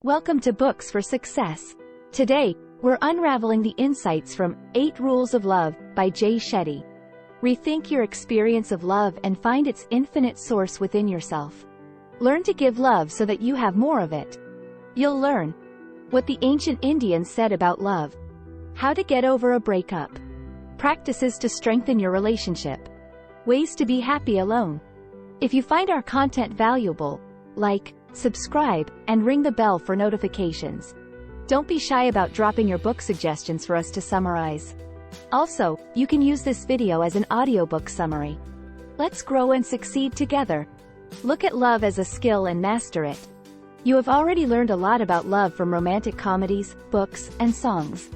Welcome to Books for Success. Today, we're unraveling the insights from 8 Rules of Love by Shetty. Rethink your experience of love and find its infinite source within yourself. Learn to give love so that you have more of it. You'll learn what the ancient Indians said about love, how to get over a breakup, practices to strengthen your relationship, ways to be happy alone. If you find our content valuable, like, subscribe, and ring the bell for notifications. Don't be shy about dropping your book suggestions for us to summarize. Also, you can use this video as an audiobook summary. Let's grow and succeed together. Look at love as a skill and master it. You have already learned a lot about love from romantic comedies, books, and songs.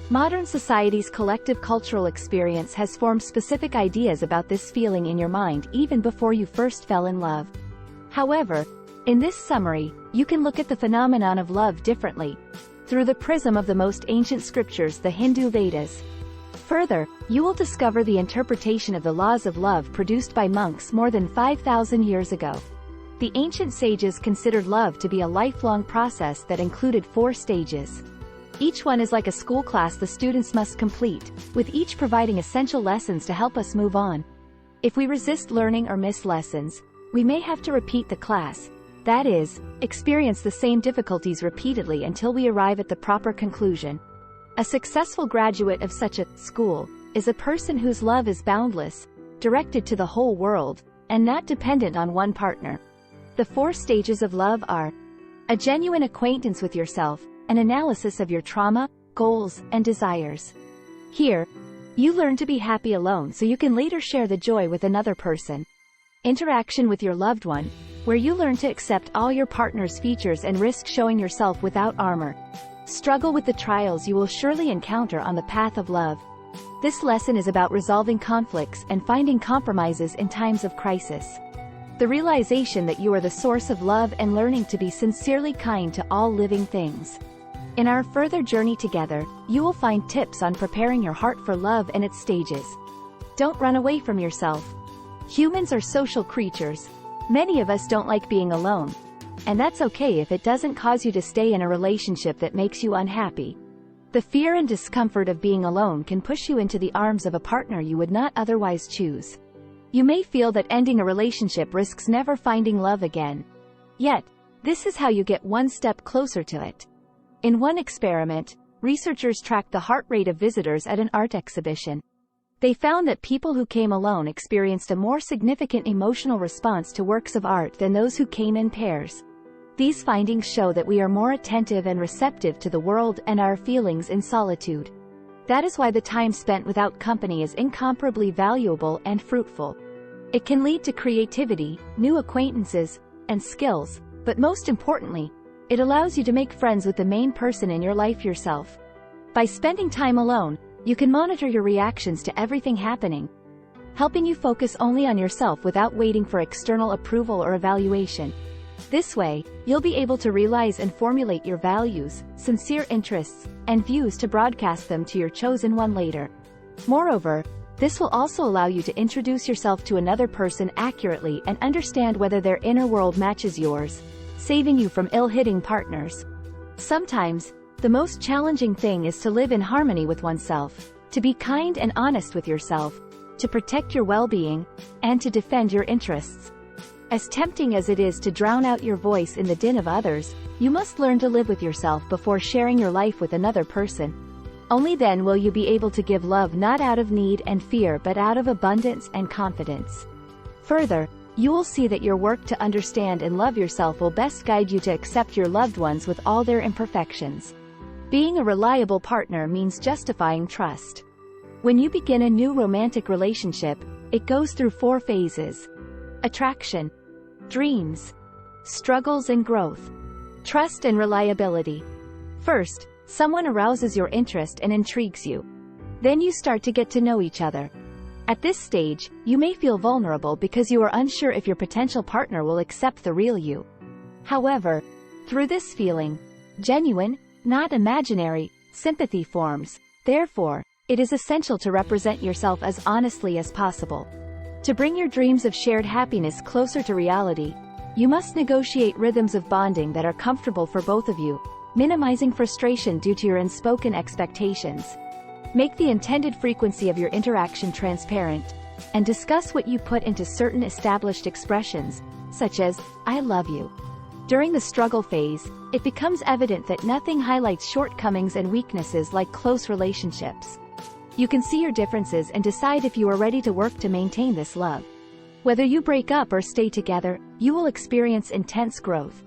Modern society's collective cultural experience has formed specific ideas about this feeling in your mind even before you first fell in love. However, in this summary, you can look at the phenomenon of love differently, through the prism of the most ancient scriptures, the Hindu Vedas. Further, you will discover the interpretation of the laws of love produced by monks more than 5,000 years ago. The ancient sages considered love to be a lifelong process that included 4 stages. Each one is like a school class the students must complete, with each providing essential lessons to help us move on. If we resist learning or miss lessons, we may have to repeat the class. That is, experience the same difficulties repeatedly until we arrive at the proper conclusion. A successful graduate of such a school is a person whose love is boundless, directed to the whole world, and not dependent on one partner. The 4 stages of love are a genuine acquaintance with yourself, an analysis of your trauma, goals, and desires. Here, you learn to be happy alone so you can later share the joy with another person. Interaction with your loved one, where you learn to accept all your partner's features and risk showing yourself without armor. Struggle with the trials you will surely encounter on the path of love. This lesson is about resolving conflicts and finding compromises in times of crisis. The realization that you are the source of love and learning to be sincerely kind to all living things. In our further journey together, you will find tips on preparing your heart for love and its stages. Don't run away from yourself. Humans are social creatures. Many of us don't like being alone. And that's okay if it doesn't cause you to stay in a relationship that makes you unhappy. The fear and discomfort of being alone can push you into the arms of a partner you would not otherwise choose. You may feel that ending a relationship risks never finding love again. Yet, this is how you get one step closer to it. In one experiment, researchers tracked the heart rate of visitors at an art exhibition. They found that people who came alone experienced a more significant emotional response to works of art than those who came in pairs. These findings show that we are more attentive and receptive to the world and our feelings in solitude. That is why the time spent without company is incomparably valuable and fruitful. It can lead to creativity, new acquaintances, and skills, but most importantly, it allows you to make friends with the main person in your life, yourself. By spending time alone, you can monitor your reactions to everything happening, helping you focus only on yourself without waiting for external approval or evaluation. This way, you'll be able to realize and formulate your values, sincere interests, and views to broadcast them to your chosen one later. Moreover, this will also allow you to introduce yourself to another person accurately and understand whether their inner world matches yours, saving you from ill-hitting partners. Sometimes, the most challenging thing is to live in harmony with oneself, to be kind and honest with yourself, to protect your well-being, and to defend your interests. As tempting as it is to drown out your voice in the din of others, you must learn to live with yourself before sharing your life with another person. Only then will you be able to give love not out of need and fear but out of abundance and confidence. Further, you will see that your work to understand and love yourself will best guide you to accept your loved ones with all their imperfections. Being a reliable partner means justifying trust. When you begin a new romantic relationship, it goes through 4 phases: attraction, dreams, struggles and growth, trust and reliability. First, someone arouses your interest and intrigues you. Then you start to get to know each other. At this stage, you may feel vulnerable because you are unsure if your potential partner will accept the real you. However, through this feeling, genuine, not imaginary, sympathy forms. Therefore, it is essential to represent yourself as honestly as possible. To bring your dreams of shared happiness closer to reality, you must negotiate rhythms of bonding that are comfortable for both of you, minimizing frustration due to your unspoken expectations. Make the intended frequency of your interaction transparent, and discuss what you put into certain established expressions, such as, "I love you." During the struggle phase, it becomes evident that nothing highlights shortcomings and weaknesses like close relationships. You can see your differences and decide if you are ready to work to maintain this love. Whether you break up or stay together, you will experience intense growth.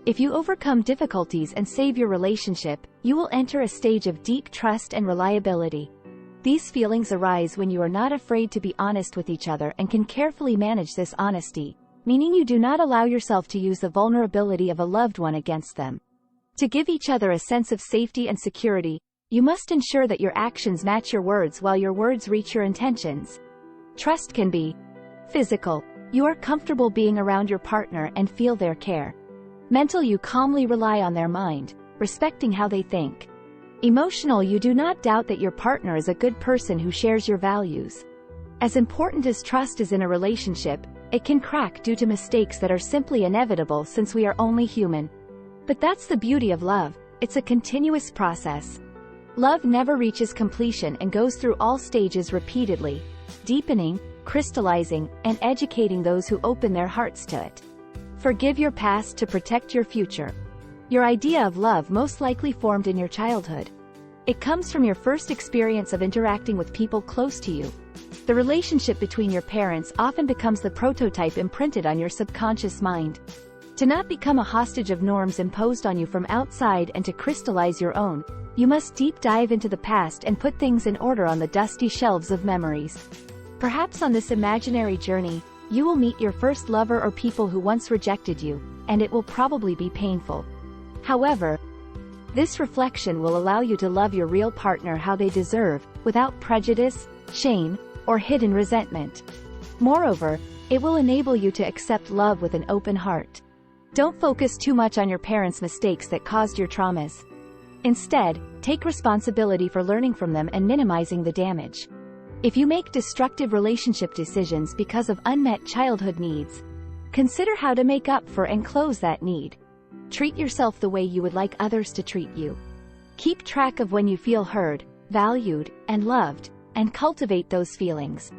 If you overcome difficulties and save your relationship, you will enter a stage of deep trust and reliability. These feelings arise when you are not afraid to be honest with each other and can carefully manage this honesty, meaning you do not allow yourself to use the vulnerability of a loved one against them. To give each other a sense of safety and security, you must ensure that your actions match your words while your words reach your intentions. Trust can be physical. You are comfortable being around your partner and feel their care. Mental, you calmly rely on their mind, respecting how they think. Emotional, you do not doubt that your partner is a good person who shares your values. As important as trust is in a relationship, it can crack due to mistakes that are simply inevitable since we are only human. But that's the beauty of love, it's a continuous process. Love never reaches completion and goes through all stages repeatedly, deepening, crystallizing, and educating those who open their hearts to it. Forgive your past to protect your future. Your idea of love most likely formed in your childhood. It comes from your first experience of interacting with people close to you. The relationship between your parents often becomes the prototype imprinted on your subconscious mind. To not become a hostage of norms imposed on you from outside and to crystallize your own, you must deep dive into the past and put things in order on the dusty shelves of memories. Perhaps on this imaginary journey, you will meet your first lover or people who once rejected you, and it will probably be painful. However, this reflection will allow you to love your real partner how they deserve, without prejudice, shame, or hidden resentment. Moreover, it will enable you to accept love with an open heart. Don't focus too much on your parents' mistakes that caused your traumas. Instead, take responsibility for learning from them and minimizing the damage. If you make destructive relationship decisions because of unmet childhood needs, consider how to make up for and close that need. Treat yourself the way you would like others to treat you. Keep track of when you feel heard, valued, and loved, and cultivate those feelings.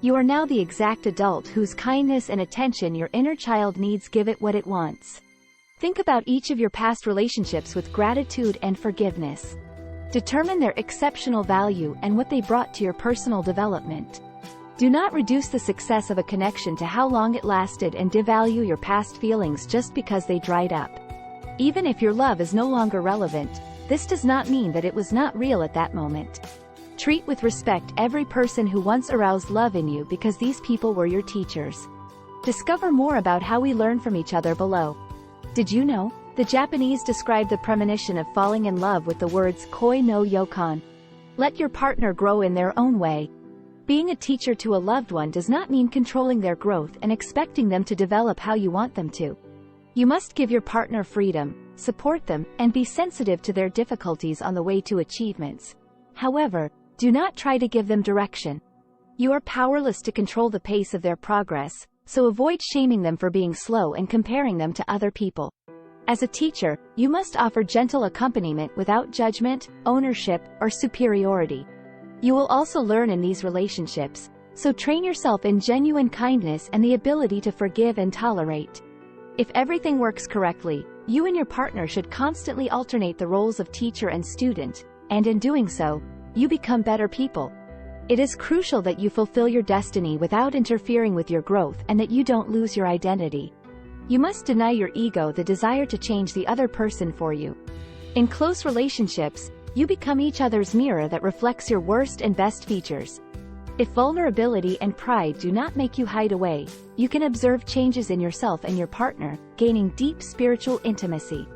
You are now the exact adult whose kindness and attention your inner child needs. Give it what it wants. Think about each of your past relationships with gratitude and forgiveness. Determine their exceptional value and what they brought to your personal development. Do not reduce the success of a connection to how long it lasted and devalue your past feelings just because they dried up. Even if your love is no longer relevant, this does not mean that it was not real at that moment. Treat with respect every person who once aroused love in you because these people were your teachers. Discover more about how we learn from each other below. Did you know? The Japanese describe the premonition of falling in love with the words koi no yokan. Let your partner grow in their own way. Being a teacher to a loved one does not mean controlling their growth and expecting them to develop how you want them to. You must give your partner freedom, support them, and be sensitive to their difficulties on the way to achievements. However, do not try to give them direction. You are powerless to control the pace of their progress, so avoid shaming them for being slow and comparing them to other people. As a teacher, you must offer gentle accompaniment without judgment, ownership, or superiority. You will also learn in these relationships, so train yourself in genuine kindness and the ability to forgive and tolerate. If everything works correctly, you and your partner should constantly alternate the roles of teacher and student, and in doing so, you become better people. It is crucial that you fulfill your destiny without interfering with your growth and that you don't lose your identity. You must deny your ego the desire to change the other person for you. In close relationships, you become each other's mirror that reflects your worst and best features. If vulnerability and pride do not make you hide away, you can observe changes in yourself and your partner, gaining deep spiritual intimacy.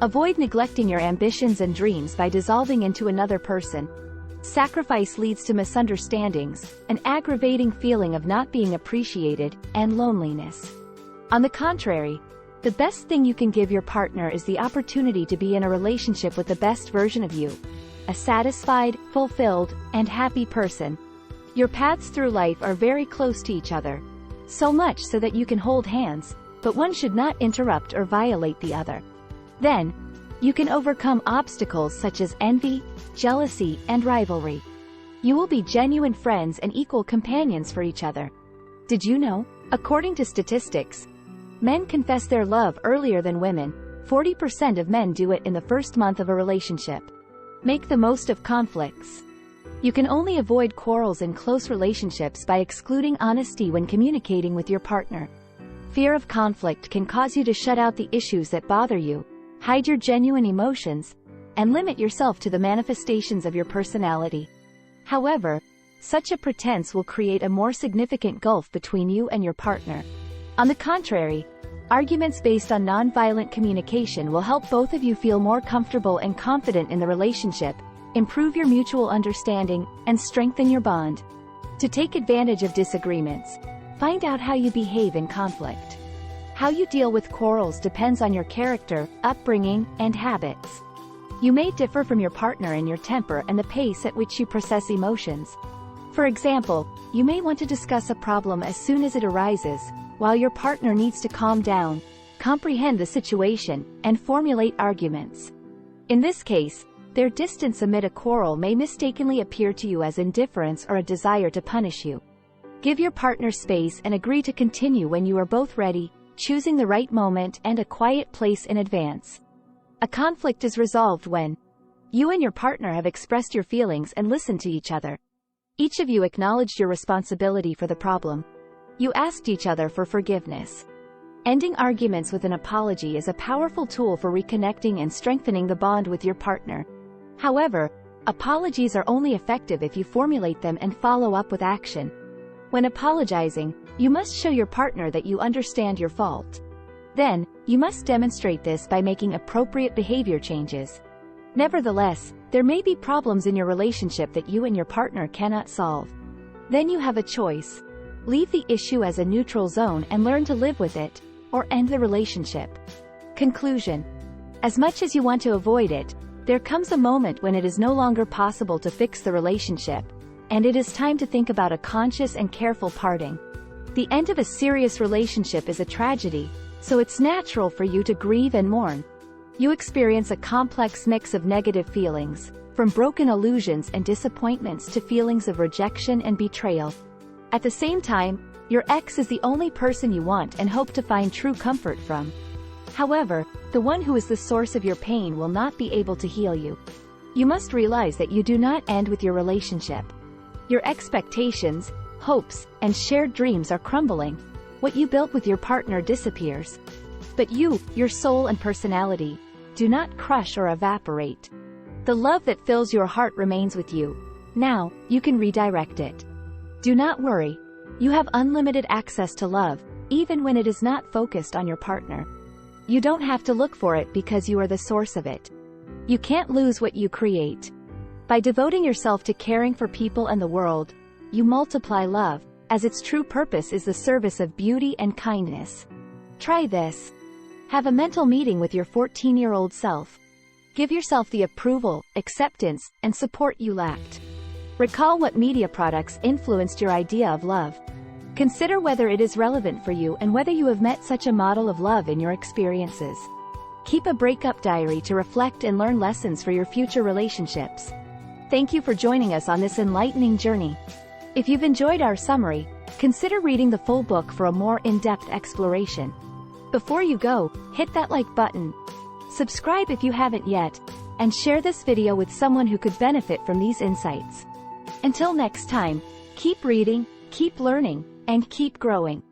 Avoid neglecting your ambitions and dreams by dissolving into another person. Sacrifice leads to misunderstandings, an aggravating feeling of not being appreciated, and loneliness. On the contrary, the best thing you can give your partner is the opportunity to be in a relationship with the best version of you, a satisfied, fulfilled, and happy person. Your paths through life are very close to each other, so much so that you can hold hands, but one should not interrupt or violate the other. Then, you can overcome obstacles such as envy, jealousy, and rivalry. You will be genuine friends and equal companions for each other. Did you know? According to statistics, men confess their love earlier than women. 40% of men do it in the first month of a relationship. Make the most of conflicts. You can only avoid quarrels in close relationships by excluding honesty when communicating with your partner. Fear of conflict can cause you to shut out the issues that bother you, hide your genuine emotions, and limit yourself to the manifestations of your personality. However, such a pretense will create a more significant gulf between you and your partner. On the contrary, arguments based on nonviolent communication will help both of you feel more comfortable and confident in the relationship, improve your mutual understanding, and strengthen your bond. To take advantage of disagreements, find out how you behave in conflict. How you deal with quarrels depends on your character, upbringing, and habits. You may differ from your partner in your temper and the pace at which you process emotions. For example, you may want to discuss a problem as soon as it arises, while your partner needs to calm down, comprehend the situation, and formulate arguments. In this case, their distance amid a quarrel may mistakenly appear to you as indifference or a desire to punish you. Give your partner space and agree to continue when you are both ready, choosing the right moment and a quiet place in advance. A conflict is resolved when you and your partner have expressed your feelings and listened to each other. Each of you acknowledged your responsibility for the problem. You asked each other for forgiveness. Ending arguments with an apology is a powerful tool for reconnecting and strengthening the bond with your partner. However, apologies are only effective if you formulate them and follow up with action. When apologizing, you must show your partner that you understand your fault. Then, you must demonstrate this by making appropriate behavior changes. Nevertheless, there may be problems in your relationship that you and your partner cannot solve. Then you have a choice. Leave the issue as a neutral zone and learn to live with it, or end the relationship. Conclusion. As much as you want to avoid it, there comes a moment when it is no longer possible to fix the relationship, and it is time to think about a conscious and careful parting. The end of a serious relationship is a tragedy, so it's natural for you to grieve and mourn. You experience a complex mix of negative feelings, from broken illusions and disappointments to feelings of rejection and betrayal. At the same time, your ex is the only person you want and hope to find true comfort from. However, the one who is the source of your pain will not be able to heal you. You must realize that you do not end with your relationship. Your expectations, hopes, and shared dreams are crumbling. What you built with your partner disappears. But you, your soul and personality, do not crush or evaporate. The love that fills your heart remains with you. Now, you can redirect it. Do not worry. You have unlimited access to love, even when it is not focused on your partner. You don't have to look for it because you are the source of it. You can't lose what you create. By devoting yourself to caring for people and the world, you multiply love, as its true purpose is the service of beauty and kindness. Try this. Have a mental meeting with your 14-year-old self. Give yourself the approval, acceptance, and support you lacked. Recall what media products influenced your idea of love. Consider whether it is relevant for you and whether you have met such a model of love in your experiences. Keep a breakup diary to reflect and learn lessons for your future relationships. Thank you for joining us on this enlightening journey. If you've enjoyed our summary, consider reading the full book for a more in-depth exploration. Before you go, hit that like button, subscribe if you haven't yet, and share this video with someone who could benefit from these insights. Until next time, keep reading, keep learning, and keep growing.